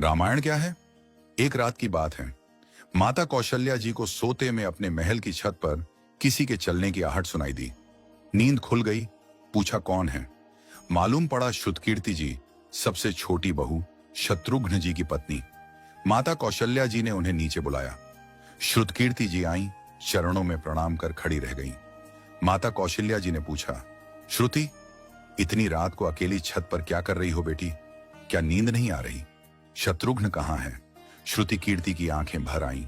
रामायण क्या है? एक रात की बात है। माता कौशल्या जी को सोते में अपने महल की छत पर किसी के चलने की आहट सुनाई दी। नींद खुल गई। पूछा कौन है? मालूम पड़ा श्रुतकीर्ति जी, सबसे छोटी बहू, शत्रुघ्न जी की पत्नी। माता कौशल्या जी ने उन्हें नीचे बुलाया। श्रुतकीर्ति जी आईं, चरणों में प्रणाम कर खड़ी रह गईं। माता कौशल्या जी ने पूछा, श्रुति, इतनी रात को अकेली छत पर क्या कर रही हो बेटी? क्या नींद नहीं आ रही? शत्रुघ्न कहाँ है? श्रुति कीर्ति की आंखें भर आईं,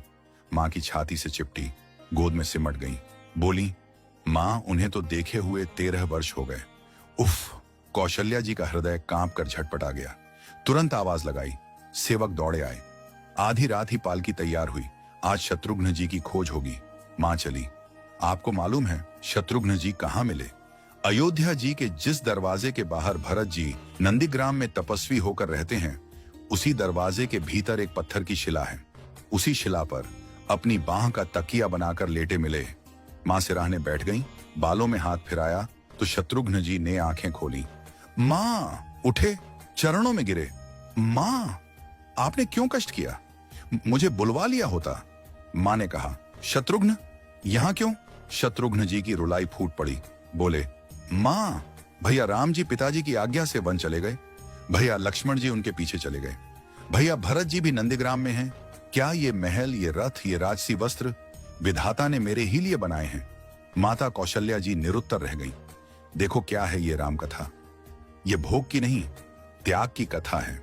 मां की छाती से चिपटी, गोद में सिमट गईं। बोली, मां, उन्हें तो देखे हुए 13 वर्ष हो गए। उफ! कौशल्या जी का हृदय कांप कर झटपटा गया। तुरंत आवाज लगाई। सेवक दौड़े आए। आधी रात ही पालकी तैयार हुई। आज शत्रुघ्न जी की खोज होगी। मां चली। आपको मालूम है शत्रुघ्न जी कहाँ मिले? अयोध्या जी के जिस दरवाजे के बाहर भरत जी नंदीग्राम में तपस्वी होकर रहते हैं, उसी दरवाजे के भीतर एक पत्थर की शिला है। उसी शिला पर अपनी बाह का तकिया बनाकर लेटे मिले। मां सिराहने बैठ गईं, बालों में हाथ फिराया तो शत्रुघ्न जी ने आंखें खोली। मां! उठे, चरणों में गिरे। मां, आपने क्यों कष्ट किया? मुझे बुलवा लिया होता। मां ने कहा, शत्रुघ्न यहां क्यों? शत्रुघ्न जी की रुलाई फूट पड़ी। बोले, मां, भैया राम जी पिताजी की आज्ञा से वन चले गए। भैया लक्ष्मण जी उनके पीछे चले गए। भैया भरत जी भी नंदीग्राम में हैं। क्या ये महल, ये रथ, ये राजसी वस्त्र विधाता ने मेरे ही लिए बनाए हैं? माता कौशल्या जी निरुत्तर रह गईं। देखो क्या है ये राम कथा। ये भोग की नहीं, त्याग की कथा है।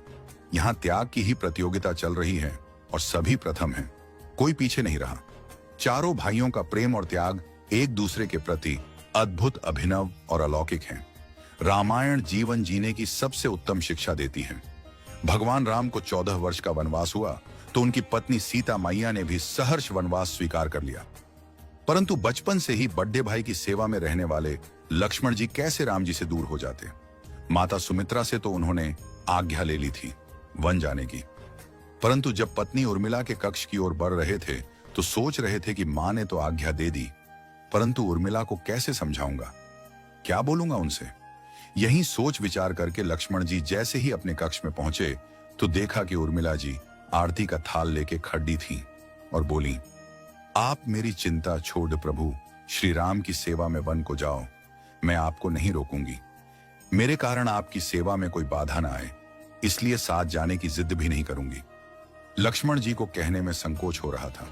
यहां त्याग की ही प्रतियोगिता चल रही है और सभी प्रथम हैं। कोई पीछे नहीं रहा। चारों भाइयों का प्रेम और त्याग एक दूसरे के प्रति अद्भुत, अभिनव और अलौकिक है। रामायण जीवन जीने की सबसे उत्तम शिक्षा देती है। भगवान राम को 14 वर्ष का वनवास हुआ तो उनकी पत्नी सीता मैया ने भी सहर्ष वनवास स्वीकार कर लिया। परंतु बचपन से ही बड़े भाई की सेवा में रहने वाले लक्ष्मण जी कैसे राम जी से दूर हो जाते? माता सुमित्रा से तो उन्होंने आज्ञा ले ली थी वन जाने की, परंतु जब पत्नी उर्मिला के कक्ष की ओर बढ़ रहे थे तो सोच रहे थे कि मां ने तो आज्ञा दे दी, परंतु उर्मिला को कैसे समझाऊंगा, क्या बोलूंगा उनसे? यही सोच विचार करके लक्ष्मण जी जैसे ही अपने कक्ष में पहुंचे तो देखा कि उर्मिला जी आरती का थाल लेके खड़ी थी और बोली, आप मेरी चिंता छोड़ प्रभु, श्री राम की सेवा में वन को जाओ। मैं आपको नहीं रोकूंगी। मेरे कारण आपकी सेवा में कोई बाधा ना आए, इसलिए साथ जाने की जिद भी नहीं करूंगी। लक्ष्मण जी को कहने में संकोच हो रहा था,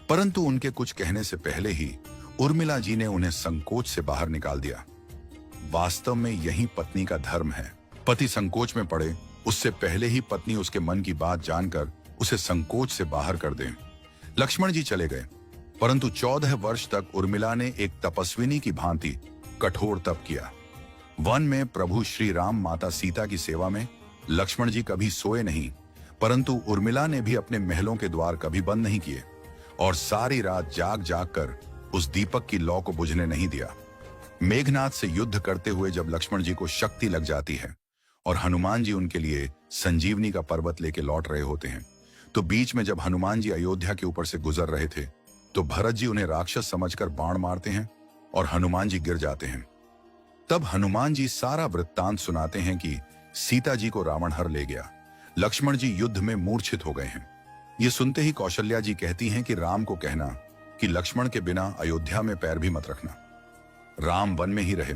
परंतु उनके कुछ कहने से पहले ही उर्मिला जी ने उन्हें संकोच से बाहर निकाल दिया। वास्तव में यही पत्नी का धर्म है। पति संकोच में पड़े उससे पहले ही पत्नी उसके मन की बात जानकर उसे संकोच से बाहर कर दे। लक्ष्मण जी चले गए, परंतु 14 वर्ष तक उर्मिला ने एक तपस्विनी की भांति कठोर तप किया। वन में प्रभु श्री राम माता सीता की सेवा में लक्ष्मण जी कभी सोए नहीं, परंतु उर्मिला ने भी अपने महलों के द्वार कभी बंद नहीं किए और सारी रात जाग जाग कर उस दीपक की लौ को बुझने नहीं दिया। मेघनाथ से युद्ध करते हुए जब लक्ष्मण जी को शक्ति लग जाती है और हनुमान जी उनके लिए संजीवनी का पर्वत लेके लौट रहे होते हैं, तो बीच में जब हनुमान जी अयोध्या के ऊपर से गुजर रहे थे तो भरत जी उन्हें राक्षस समझकर बाण मारते हैं और हनुमान जी गिर जाते हैं। तब हनुमान जी सारा वृत्तांत सुनाते हैं कि सीता जी को रावण हर ले गया, लक्ष्मण जी युद्ध में मूर्छित हो गए हैं। ये सुनते ही कौशल्या जी कहती हैं कि राम को कहना कि लक्ष्मण के बिना अयोध्या में पैर भी मत रखना, राम वन में ही रहे।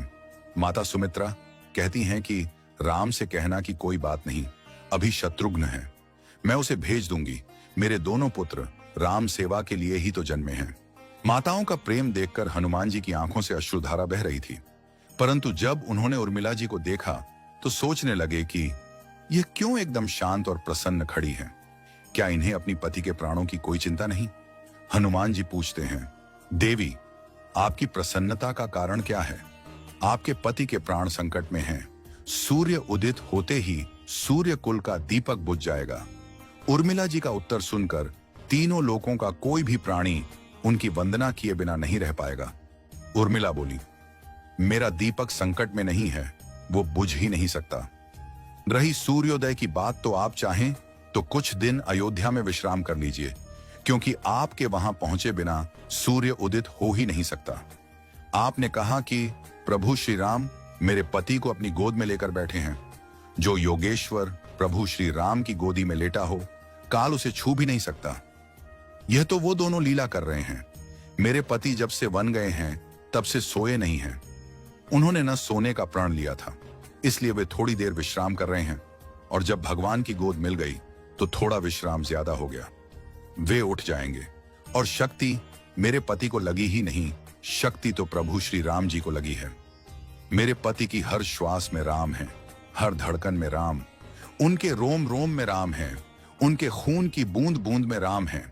माता सुमित्रा कहती हैं कि राम से कहना कि कोई बात नहीं, अभी शत्रुघ्न है, मैं उसे भेज दूंगी। मेरे दोनों पुत्र राम सेवा के लिए ही तो जन्मे हैं। माताओं का प्रेम देखकर हनुमान जी की आंखों से अश्रुधारा बह रही थी, परंतु जब उन्होंने उर्मिला जी को देखा तो सोचने लगे कि यह क्यों एकदम शांत और प्रसन्न खड़ी है। क्या इन्हें अपनी पति के प्राणों की कोई चिंता नहीं? हनुमान जी पूछते हैं, देवी, आपकी प्रसन्नता का कारण क्या है? आपके पति के प्राण संकट में हैं। सूर्य उदित होते ही सूर्य कुल का दीपक बुझ जाएगा। उर्मिला जी का उत्तर सुनकर तीनों लोकों का कोई भी प्राणी उनकी वंदना किए बिना नहीं रह पाएगा। उर्मिला बोली, मेरा दीपक संकट में नहीं है, वो बुझ ही नहीं सकता। रही सूर्योदय की बात, तो आप चाहें तो कुछ दिन अयोध्या में विश्राम कर लीजिए, क्योंकि आपके वहां पहुंचे बिना सूर्य उदित हो ही नहीं सकता। आपने कहा कि प्रभु श्री राम मेरे पति को अपनी गोद में लेकर बैठे हैं। जो योगेश्वर प्रभु श्री राम की गोदी में लेटा हो, काल उसे छू भी नहीं सकता। यह तो वो दोनों लीला कर रहे हैं। मेरे पति जब से वन गए हैं तब से सोए नहीं हैं। उन्होंने न सोने का प्रण लिया था, इसलिए वे थोड़ी देर विश्राम कर रहे हैं, और जब भगवान की गोद मिल गई तो थोड़ा विश्राम ज्यादा हो गया। वे उठ जाएंगे। और शक्ति मेरे पति को लगी ही नहीं, शक्ति तो प्रभु श्री राम जी को लगी है। मेरे पति की हर श्वास में राम है, हर धड़कन में राम, उनके रोम रोम में राम है, उनके खून की बूंद बूंद में राम है।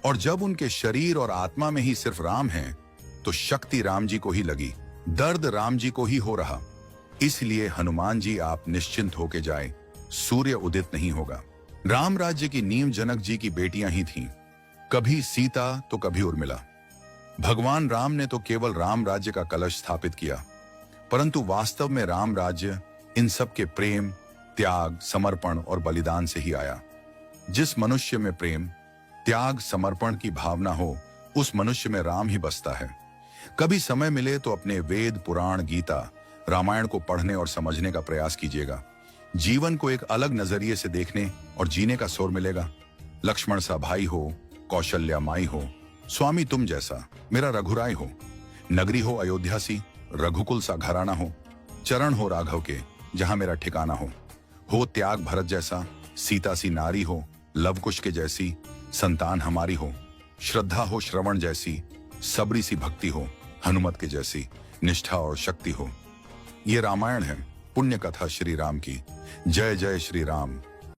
और जब उनके शरीर और आत्मा में ही सिर्फ राम है तो शक्ति राम जी को ही लगी, दर्द राम जी को ही हो रहा। इसलिए हनुमान जी आप निश्चिंत होके जाए, सूर्य उदित नहीं होगा। राम राज्य की नींव जनक जी की बेटियां ही थीं, कभी सीता तो कभी उर्मिला। भगवान राम ने तो केवल राम राज्य का कलश स्थापित किया, परंतु वास्तव में राम राज्य इन सब के प्रेम, त्याग, समर्पण और बलिदान से ही आया। जिस मनुष्य में प्रेम, त्याग, समर्पण की भावना हो, उस मनुष्य में राम ही बसता है। कभी समय मिले तो अपने वेद, पुराण, गीता, रामायण को पढ़ने और समझने का प्रयास कीजिएगा। जीवन को एक अलग नजरिए से देखने और जीने का सुर मिलेगा। लक्ष्मण सा भाई हो, कौशल्या माई हो, स्वामी तुम जैसा मेरा रघुराय हो, नगरी हो अयोध्या सी, रघुकुल सा घराना हो, चरण हो राघव के जहां मेरा ठिकाना हो त्याग भरत जैसा, सीता सी नारी हो, लवकुश के जैसी संतान हमारी हो, श्रद्धा हो श्रवण जैसी, सबरी सी भक्ति हो, हनुमत के जैसी निष्ठा और शक्ति हो। ये रामायण है, पुण्य कथा श्री राम की। जय जय श्री राम।